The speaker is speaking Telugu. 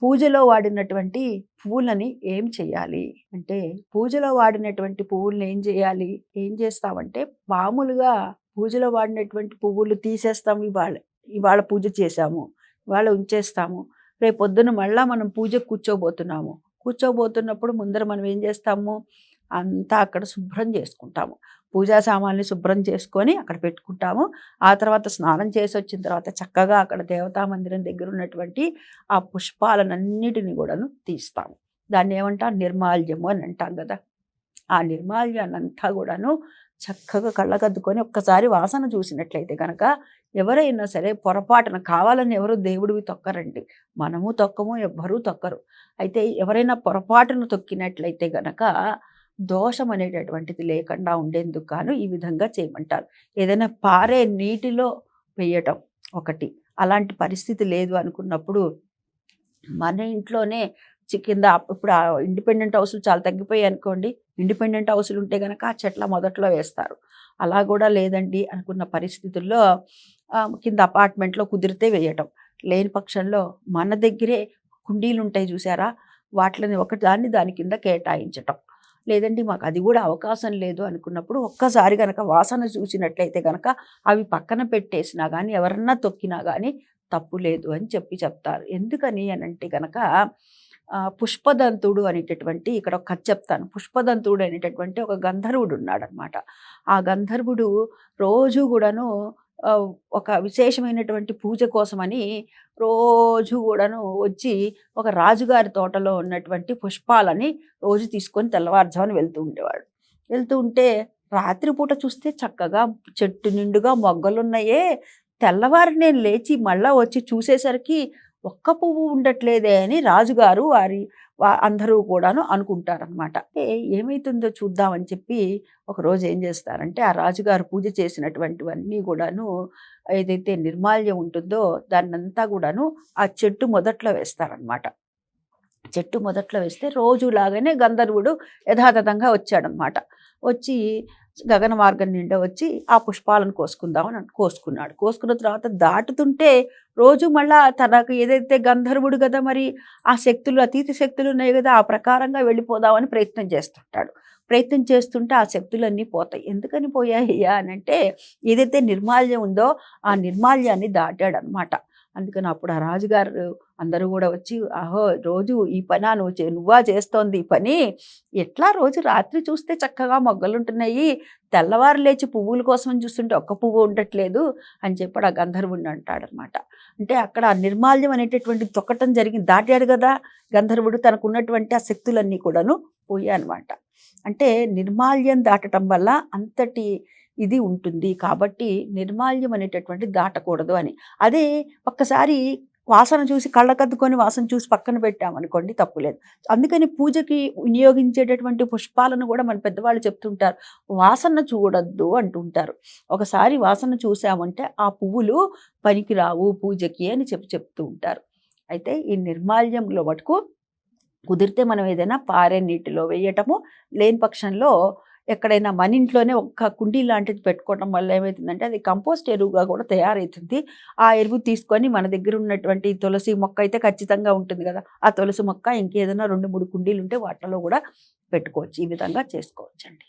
పూజలో వాడినటువంటి పువ్వులని ఏం చేయాలి అంటే, పూజలో వాడినటువంటి పువ్వుల్ని ఏం చేయాలి? ఏం చేస్తామంటే, మామూలుగా పూజలో వాడినటువంటి పువ్వులు తీసేస్తాం ఇవాళ. ఇవాళ పూజ చేశాము. ఇవాళ ఉంచేస్తాము. రేపొద్దున మళ్ళా మనం పూజకు కూర్చోబోతున్నాము. కూర్చోబోతున్నప్పుడు ముందర మనం ఏం చేస్తాము? అంతా అక్కడ శుభ్రం చేసుకుంటాము. పూజా సామాన్లు శుభ్రం చేసుకొని అక్కడ పెట్టుకుంటాము. ఆ తర్వాత స్నానం చేసి వచ్చిన తర్వాత చక్కగా అక్కడ దేవతా మందిరం దగ్గర ఉన్నటువంటి ఆ పుష్పాలనన్నిటిని కూడాను తీస్తాము. దాన్ని ఏమంటాం? నిర్మాల్యము అని అంటాం కదా. ఆ నిర్మాల్యాన్నంతా కూడాను చక్కగా కళ్ళకద్దుకొని ఒక్కసారి వాసన చూసినట్లయితే కనుక ఎవరైనా సరే పొరపాటున కావాలని ఎవరు దేవుడివి తొక్కరండి. మనము తొక్కము, ఎవ్వరూ తొక్కరు. అయితే ఎవరైనా పొరపాటును తొక్కినట్లయితే గనక దోషం అనేటటువంటిది లేకుండా ఉండేందుకు గాను ఈ విధంగా చేయమంటారు. ఏదైనా పారే నీటిలో వేయటం ఒకటి. అలాంటి పరిస్థితి లేదు అనుకున్నప్పుడు మన ఇంట్లోనే కింద ఇప్పుడు ఇండిపెండెంట్ హౌస్లు చాలా తగ్గిపోయాయి అనుకోండి. ఇండిపెండెంట్ హౌస్లు ఉంటే గనక ఆ చెట్ల మొదట్లో వేస్తారు. అలా కూడా లేదండి అనుకున్న పరిస్థితుల్లో కింద అపార్ట్మెంట్లో కుదిరితే వేయటం. లేని పక్షంలో మన దగ్గరే కుండీలు ఉంటాయి చూసారా, వాటిని ఒకదాన్ని దాని కింద కేటాయించటం. లేదండి మాకు అది కూడా అవకాశం లేదు అనుకున్నప్పుడు ఒక్కసారి కనుక వాసన చూసినట్లయితే కనుక అవి పక్కన పెట్టేసినా కానీ ఎవరన్నా తొక్కినా కానీ తప్పు లేదు అని చెప్తారు. ఎందుకని అని అంటే కనుక పుష్పదంతుడు అనేటటువంటి ఇక్కడ ఒక కథ చెప్తాను. పుష్పదంతుడు అనేటటువంటి ఒక గంధర్వుడు ఉన్నాడనమాట. ఆ గంధర్వుడు రోజు కూడాను ఒక విశేషమైనటువంటి పూజ కోసమని రోజు కూడాను వచ్చి ఒక రాజుగారి తోటలో ఉన్నటువంటి పుష్పాలని రోజు తీసుకొని తెల్లవారుజామున వెళ్తూ ఉండేవాడు. వెళ్తూ ఉంటే రాత్రిపూట చూస్తే చక్కగా చెట్టు నిండుగా మొగ్గలున్నాయే. తెల్లవారి నేను లేచి మళ్ళా వచ్చి చూసేసరికి ఒక్క పువ్వు ఉండట్లేదే అని రాజుగారు అందరూ కూడాను అనుకుంటారనమాట. ఏమైతుందో చూద్దామని చెప్పి ఒకరోజు ఏం చేస్తారంటే, ఆ రాజుగారు పూజ చేసినటువంటివన్నీ కూడాను ఏదైతే నిర్మాల్యం ఉంటుందో దాన్నంతా కూడాను ఆ చెట్టు మొదట్లో వేస్తారనమాట. చెట్టు మొదట్లో వేస్తే రోజులాగానే గంధర్వుడు యథాతథంగా వచ్చాడనమాట. వచ్చి గగన మార్గం నిండా వచ్చి ఆ పుష్పాలను కోసుకుందామని కోసుకున్నాడు. కోసుకున్న తర్వాత దాటుతుంటే రోజు మళ్ళా తనకు ఏదైతే గంధర్వుడు కదా, మరి ఆ శక్తులు అతీత శక్తులు ఉన్నాయి కదా, ఆ ప్రకారంగా వెళ్ళిపోదామని ప్రయత్నం చేస్తుంటాడు. ప్రయత్నం చేస్తుంటే ఆ శక్తులన్నీ పోతాయి. ఎందుకని పోయాయ్యా అని అంటే, ఏదైతే నిర్మాల్యం ఉందో ఆ నిర్మాల్యాన్ని దాటాడనమాట. అందుకని అప్పుడు ఆ రాజుగారు అందరూ కూడా వచ్చి, అహో రోజు ఈ పని నువ్వా చేస్తోంది ఈ పని, ఎట్లా రోజు రాత్రి చూస్తే చక్కగా మొగ్గలు ఉంటున్నాయి, తెల్లవారు లేచి పువ్వుల కోసం చూస్తుంటే ఒక్క పువ్వు ఉండట్లేదు అని చెప్పాడు ఆ గంధర్వుడిని అంటాడనమాట. అంటే అక్కడ నిర్మాల్యం అనేటటువంటి తొక్కటం జరిగింది, దాటాడు కదా గంధర్వుడు, తనకు ఉన్నటువంటి ఆ శక్తులన్నీ కూడాను పోయాయన్నమాట. అంటే నిర్మాల్యం దాటటం వల్ల అంతటి ఇది ఉంటుంది కాబట్టి నిర్మాల్యం అనేటటువంటి దాటకూడదు అని. అదే ఒక్కసారి వాసన చూసి కళ్ళకద్దుకొని వాసన చూసి పక్కన పెట్టామనుకోండి తప్పులేదు. అందుకని పూజకి వినియోగించేటటువంటి పుష్పాలను కూడా మన పెద్దవాళ్ళు చెప్తుంటారు, వాసన చూడొద్దు అంటుంటారు. ఒకసారి వాసన చూసామంటే ఆ పువ్వులు పనికిరావు పూజకి అని చెప్తూ ఉంటారు. అయితే ఈ నిర్మాల్యంలో మటుకు కుదిరితే మనం ఏదైనా పారే నీటిలో వేయటము, లేని పక్షంలో ఎక్కడైనా మన ఇంట్లోనే ఒక్క కుండీ లాంటిది పెట్టుకోవడం వల్ల ఏమవుతుందంటే అది కంపోస్ట్ ఎరువుగా కూడా తయారవుతుంది. ఆ ఎరువు తీసుకొని మన దగ్గర ఉన్నటువంటి తులసి మొక్క అయితే ఖచ్చితంగా ఉంటుంది కదా, ఆ తులసి మొక్క ఇంకేదైనా 2, 3 కుండీలు ఉంటే వాటిలో కూడా పెట్టుకోవచ్చు. ఈ విధంగా చేసుకోవచ్చండి.